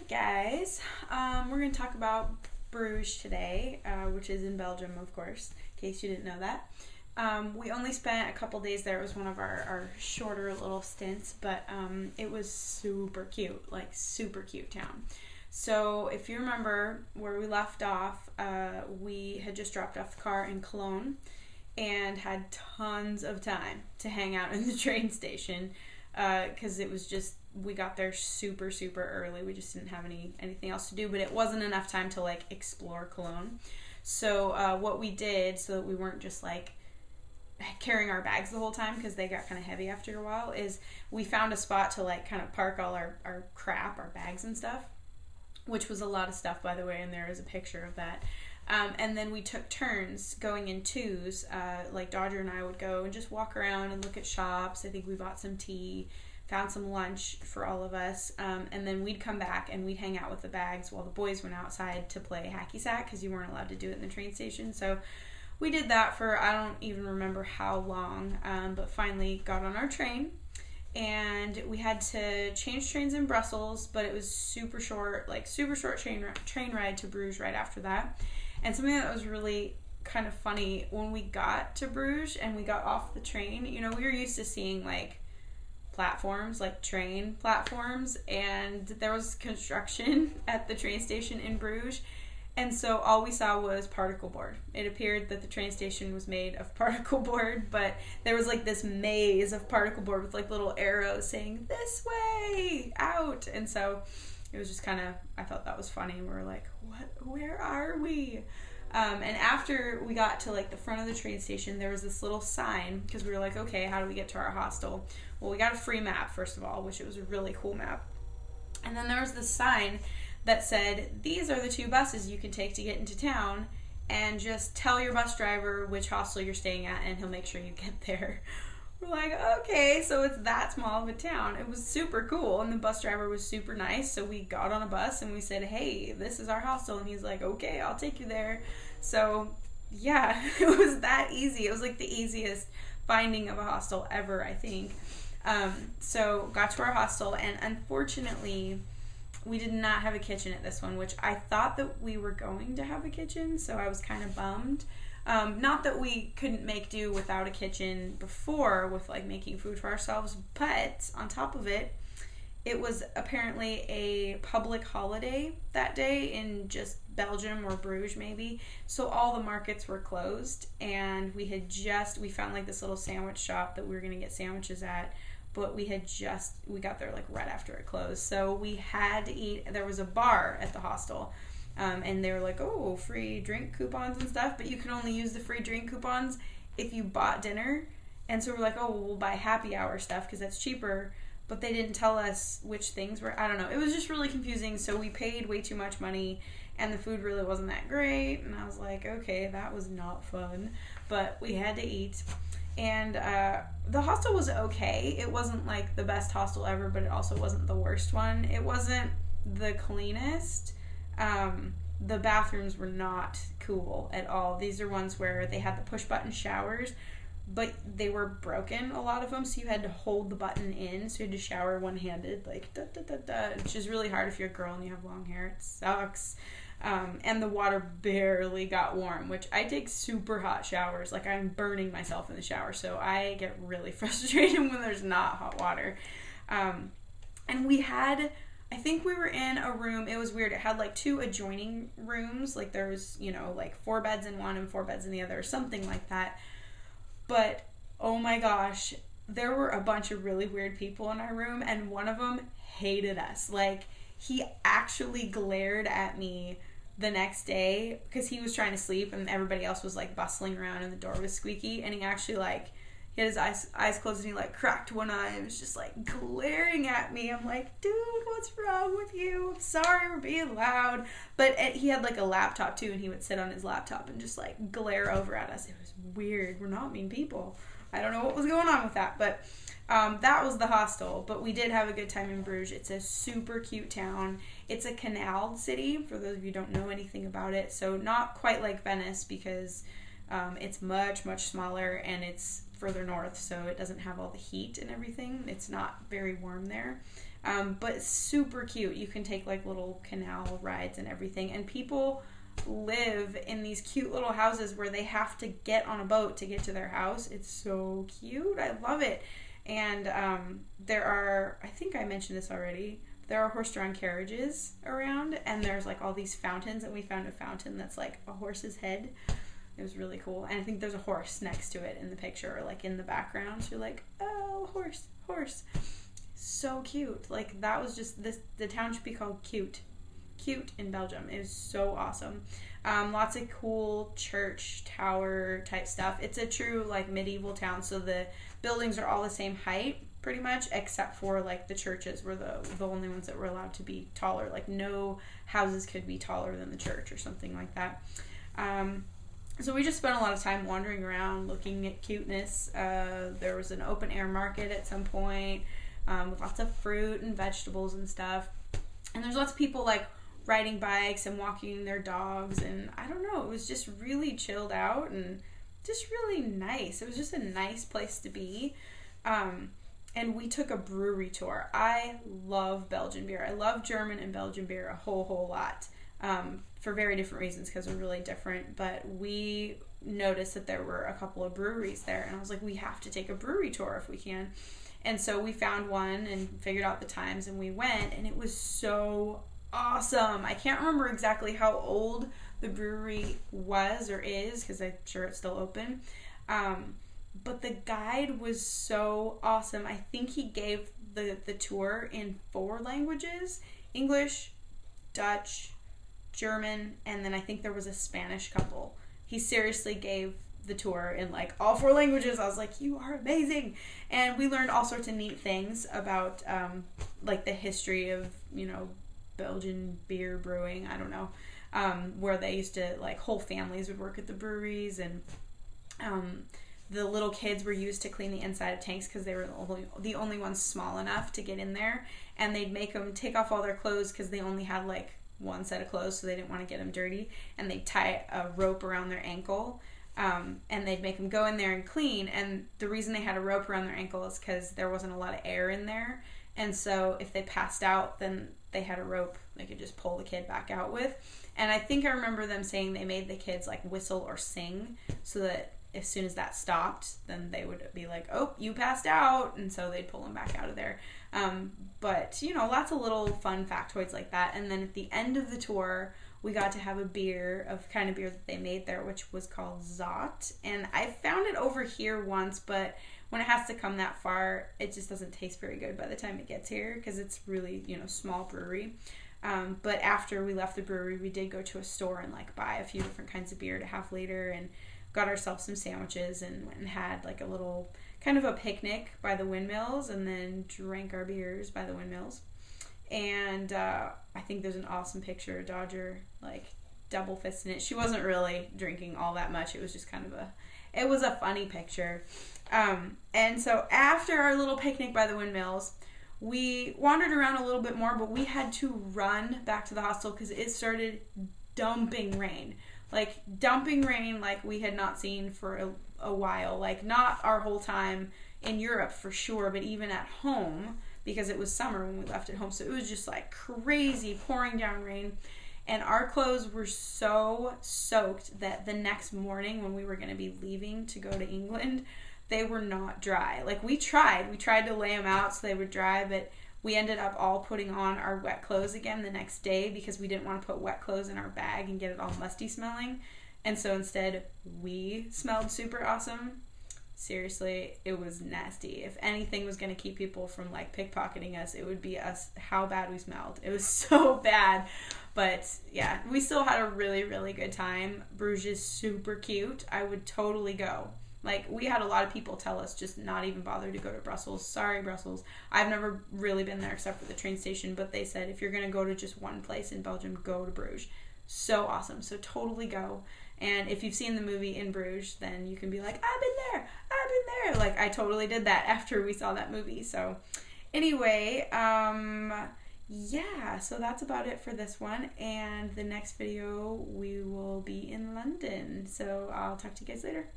Guys, we're going to talk about Bruges today, which is in Belgium, of course, in case you didn't know that. We only spent a couple days there. It was one of our shorter little stints, but it was super cute, like super cute town. So if you remember where we left off, we had just dropped off the car in Cologne and had tons of time to hang out in the train station because it was just, we got there super early. We just didn't have anything else to do, but it wasn't enough time to like explore Cologne. So what we did, so that we weren't just like carrying our bags the whole time because they got kind of heavy after a while, is we found a spot to like kind of park all our crap, our bags and stuff, which was a lot of stuff, by the way, and there is a picture of that. And then we took turns going in twos. Like Dodger and I would go and just walk around and look at shops. I think we bought some tea, found some lunch for all of us, and then we'd come back and we'd hang out with the bags while the boys went outside to play hacky sack because you weren't allowed to do it in the train station. So we did that for, I don't even remember how long, but finally got on our train. And we had to change trains in Brussels, but it was super short train ride to Bruges right after that. And something that was really kind of funny, when we got to Bruges and we got off the train, you know, we were used to seeing like platforms, like train platforms, and there was construction at the train station in Bruges. And so all we saw was particle board. It appeared that the train station was made of particle board, but there was like this maze of particle board with like little arrows saying, this way, out. And so it was just kind of, I thought that was funny. We were like, what, where are we? And after we got to like the front of the train station, there was this little sign, because we were like, okay, how do we get to our hostel? Well, we got a free map, first of all, which it was a really cool map. And then there was this sign that said, these are the two buses you can take to get into town, and just tell your bus driver which hostel you're staying at and he'll make sure you get there. We're like, okay, so it's that small of a town. It was super cool, and the bus driver was super nice, so we got on a bus and we said, hey, this is our hostel, and he's like, okay, I'll take you there. So yeah, it was that easy. It was like the easiest finding of a hostel ever, I think. So got to our hostel, and unfortunately we did not have a kitchen at this one, which I thought that we were going to have a kitchen, so I was kind of bummed. Not that we couldn't make do without a kitchen before with like making food for ourselves, but on top of it, it was apparently a public holiday that day in just Belgium or Bruges maybe, so all the markets were closed, and we found like this little sandwich shop that we were going to get sandwiches at, but we got there like right after it closed, so we had to eat. There was a bar at the hostel, and they were like, oh, free drink coupons and stuff, but you can only use the free drink coupons if you bought dinner. And so we're like, oh, we'll buy happy hour stuff because that's cheaper, but they didn't tell us which things were, I don't know, it was just really confusing. So we paid way too much money and the food really wasn't that great, and I was like, okay, that was not fun, but we had to eat. And the hostel was okay. It wasn't like the best hostel ever, but it also wasn't the worst one. It wasn't the cleanest. The bathrooms were not cool at all. These are ones where they had the push button showers, but they were broken, a lot of them, so you had to hold the button in, so you had to shower one-handed, like da da da da, which is really hard if you're a girl and you have long hair. It sucks. And the water barely got warm, which I take super hot showers. Like, I'm burning myself in the shower, so I get really frustrated when there's not hot water. And we had, I think we were in a room, it was weird, it had like two adjoining rooms, like there was, you know, like 4 beds in one and 4 beds in the other, or something like that. But, oh my gosh, there were a bunch of really weird people in our room, and one of them hated us. Like, he actually glared at me the next day because he was trying to sleep and everybody else was like bustling around and the door was squeaky, and he actually like, he had his eyes closed and he like cracked one eye and was just like glaring at me. I'm like, dude, what's wrong with you? I'm sorry we're being loud. But he had like a laptop too, and he would sit on his laptop and just like glare over at us. It was weird. We're not mean people. I don't know what was going on with that, but that was the hostel. But we did have a good time in Bruges. It's a super cute town. It's a canal city, for those of you who don't know anything about it. So not quite like Venice, because it's much smaller and it's further north, so it doesn't have all the heat and everything. It's not very warm there. But super cute. You can take like little canal rides and everything, and people live in these cute little houses where they have to get on a boat to get to their house. It's so cute. I love it. And there are, I think I mentioned this already, there are horse-drawn carriages around, and there's like all these fountains, and we found a fountain that's like a horse's head. It was really cool. And I think there's a horse next to it in the picture, or like in the background. So you're like, oh, horse. So cute. Like, that was just this. The town should be called Cute in Belgium. It was so awesome. Lots of cool church tower type stuff. It's a true like medieval town, so the buildings are all the same height pretty much, except for like the churches were the only ones that were allowed to be taller. Like, no houses could be taller than the church or something like that. So we just spent a lot of time wandering around looking at cuteness. There was an open air market at some point with lots of fruit and vegetables and stuff. And there's lots of people like riding bikes and walking their dogs, and I don't know, it was just really chilled out and just really nice. It was just a nice place to be. And we took a brewery tour. I love Belgian beer. I love German and Belgian beer a whole lot. For very different reasons, because they're really different, but we noticed that there were a couple of breweries there, and I was like, we have to take a brewery tour if we can. And so we found one and figured out the times, and we went, and it was so awesome. I can't remember exactly how old the brewery was or is, because I'm sure it's still open, but the guide was so awesome. I think he gave the tour in 4 languages: English, Dutch, German, and then I think there was a Spanish couple. He seriously gave the tour in like all 4 languages. I was like, you are amazing. And we learned all sorts of neat things about like the history of, you know, Belgian beer brewing. I don't know, where they used to, like, whole families would work at the breweries, and the little kids were used to clean the inside of tanks because they were the only ones small enough to get in there, and they'd make them take off all their clothes because they only had like one set of clothes, so they didn't want to get them dirty, and they'd tie a rope around their ankle, and they'd make them go in there and clean. And the reason they had a rope around their ankle is because there wasn't a lot of air in there, and so if they passed out, then they had a rope they could just pull the kid back out with. And I think I remember them saying they made the kids like whistle or sing, so that as soon as that stopped, then they would be like, oh, you passed out, and so they'd pull them back out of there. But, you know, lots of little fun factoids like that. And then at the end of the tour, we got to have a beer, of kind of beer that they made there, which was called Zot. And I found it over here once, but when it has to come that far, it just doesn't taste very good by the time it gets here, because it's really, you know, small brewery. But after we left the brewery, we did go to a store and like buy a few different kinds of beer to have later, and got ourselves some sandwiches, and went and had like a little kind of a picnic by the windmills, and then drank our beers by the windmills. And I think there's an awesome picture of Dodger like double fisting it. She wasn't really drinking all that much. It was just kind of it was a funny picture. And so after our little picnic by the windmills, we wandered around a little bit more, but we had to run back to the hostel because it started dumping rain. Like, dumping rain like we had not seen for a while. Like, not our whole time in Europe for sure, but even at home, because it was summer when we left at home. So it was just like crazy pouring down rain. And our clothes were so soaked that the next morning when we were going to be leaving to go to England, they were not dry. Like, we tried to lay them out so they would dry, but we ended up all putting on our wet clothes again the next day because we didn't want to put wet clothes in our bag and get it all musty smelling. And so instead, we smelled super awesome. Seriously, it was nasty. If anything was going to keep people from like pickpocketing us, it would be us, how bad we smelled. It was so bad. But yeah, we still had a really, really good time. Bruges is super cute. I would totally go. Like, we had a lot of people tell us just not even bother to go to Brussels. Sorry, Brussels. I've never really been there except for the train station, but they said if you're going to go to just one place in Belgium, go to Bruges. So awesome. So totally go. And if you've seen the movie In Bruges, then you can be like, I've been there. Like, I totally did that after we saw that movie. So anyway, yeah, so that's about it for this one. And the next video, we will be in London. So I'll talk to you guys later.